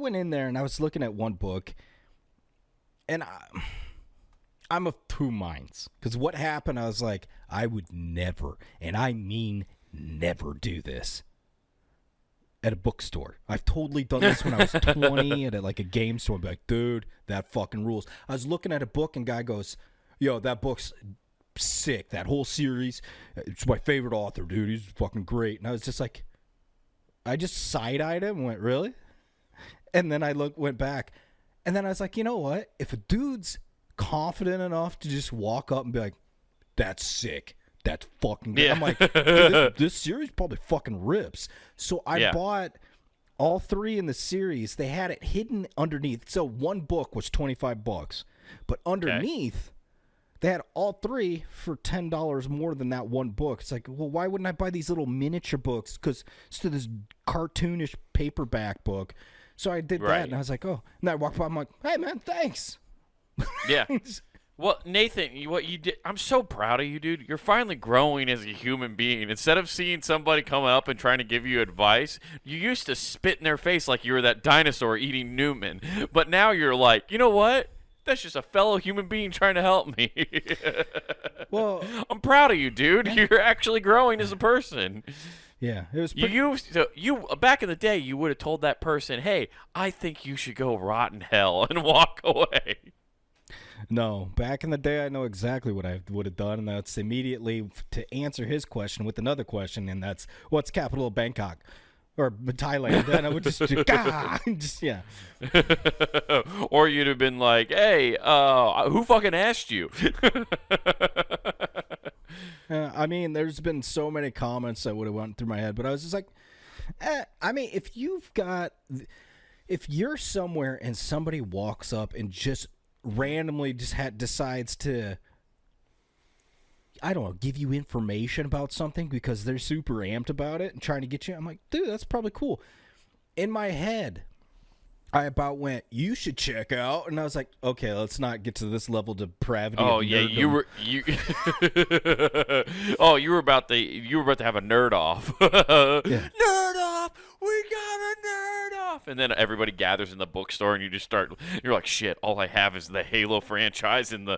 went in there and I was looking at one book, and I'm of two minds. Because what happened, I was like, I would never, and I mean never, do this at a bookstore. I've totally done this when I was 20 at like a game store. I'd be like, dude, that fucking rules. I was looking at a book and guy goes, yo, that book's sick. That whole series, it's my favorite author, dude. He's fucking great. And I was just like, I just side-eyed him and went, really? And then I went back. And then I was like, you know what? If a dude's confident enough to just walk up and be like, that's sick. That's fucking good. Yeah. I'm like, this series probably fucking rips. So I bought all 3 in the series. They had it hidden underneath. So one book was $25, but underneath they had all 3 for $10 more than that one book. It's like, well, why wouldn't I buy these little miniature books? Because it's to this cartoonish paperback book. So I did that, and I was like, oh. And I walked by, I'm like, hey, man, thanks. Yeah. Well, Nathan, what you did, I'm so proud of you, dude. You're finally growing as a human being. Instead of seeing somebody come up and trying to give you advice, you used to spit in their face like you were that dinosaur eating Newman. But now you're like, you know what? That's just a fellow human being trying to help me. Well, I'm proud of you, dude. You're actually growing as a person. Yeah, it was. You back in the day, you would have told that person, "Hey, I think you should go rot in hell," and walk away. No, back in the day, I know exactly what I would have done, and that's immediately to answer his question with another question, and that's what's capital of Bangkok or Thailand. And I would just yeah. Or you'd have been like, "Hey, who fucking asked you?" I mean, there's been so many comments that would have went through my head, but I was just like, I mean, if you're somewhere and somebody walks up and just randomly just decides to, I don't know, give you information about something because they're super amped about it and trying to get you, I'm like, dude, that's probably cool. In my head, I about went, you should check out, and I was like, okay, let's not get to this level of depravity. Oh yeah, you were about to have a nerd off. Yeah. Nerd off, we got a nerd off, and then everybody gathers in the bookstore, and you're like, shit, all I have is the Halo franchise and the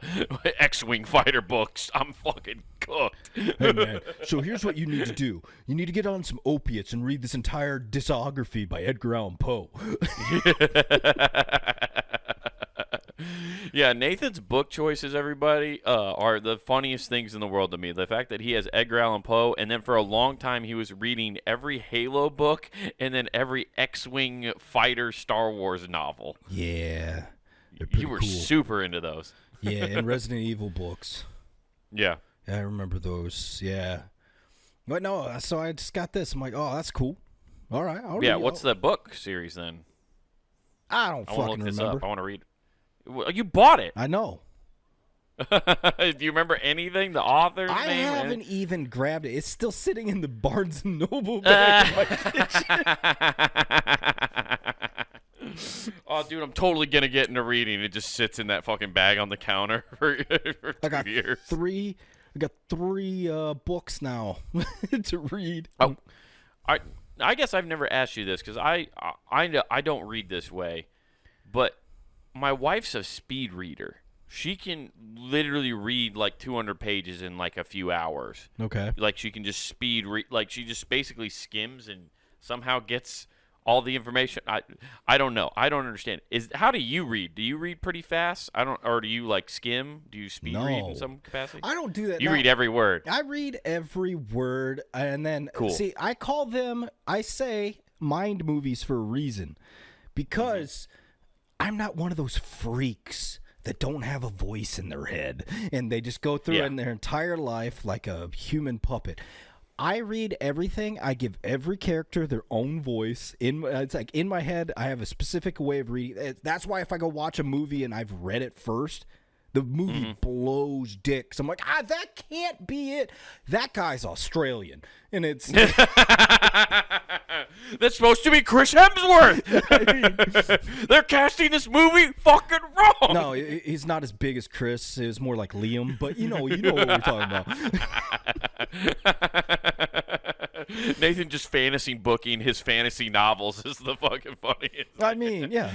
X-Wing fighter books. I'm fucking cooked. Hey man, so here's what you need to do. You need to get on some opiates and read this entire discography by Edgar Allan Poe. Yeah, Nathan's book choices, everybody, are the funniest things in the world to me. The fact that he has Edgar Allan Poe, and then for a long time he was reading every Halo book and then every X-Wing fighter Star Wars novel. Yeah. You were cool. super into those. Yeah, and Resident Evil books. Yeah. Yeah, I remember those. Yeah. But no, so I just got this. I'm like, oh, that's cool. All right. What's the book series then? I don't fucking look this remember. up. I want to read. Well, you bought it. I know. Do you remember anything? The author's name? I haven't even grabbed it. It's still sitting in the Barnes & Noble bag in my kitchen. Oh, dude, I'm totally going to get into reading. It just sits in that fucking bag on the counter for 2 years. I got three books now to read. Oh, I guess I've never asked you this because I don't read this way, but my wife's a speed reader. She can literally read like 200 pages in like a few hours. Okay. Like she can just speed read. Like she just basically skims and somehow gets all the information. I don't know. I don't understand. How do you read? Do you read pretty fast? Or do you like skim? Do you speed read in some capacity? I don't do that. You read every word. I read every word, and then see, I say mind movies for a reason, because I'm not one of those freaks that don't have a voice in their head and they just go through it in their entire life like a human puppet. I read everything. I give every character their own voice. It's like in my head, I have a specific way of reading. That's why if I go watch a movie and I've read it first, the movie blows dicks. I'm like, that can't be it. That guy's Australian. And it's... That's supposed to be Chris Hemsworth. They're casting this movie fucking wrong. No, he's not as big as Chris. It was more like Liam. But you know what we're talking about. Nathan just fantasy booking his fantasy novels is the fucking funniest. I mean, yeah.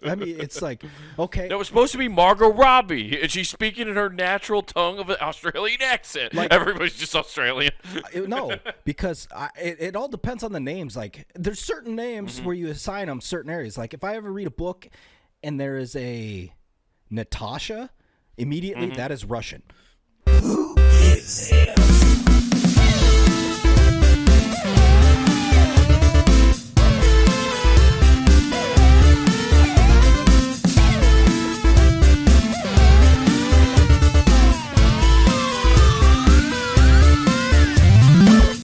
I mean, it's like, okay. That was supposed to be Margot Robbie, and she's speaking in her natural tongue of an Australian accent. Like, everybody's just Australian. No, because it all depends on the names. Like, there's certain names Mm-hmm. where you assign them certain areas. Like, if I ever read a book and there is a Natasha, immediately Mm-hmm. that is Russian. Who is him?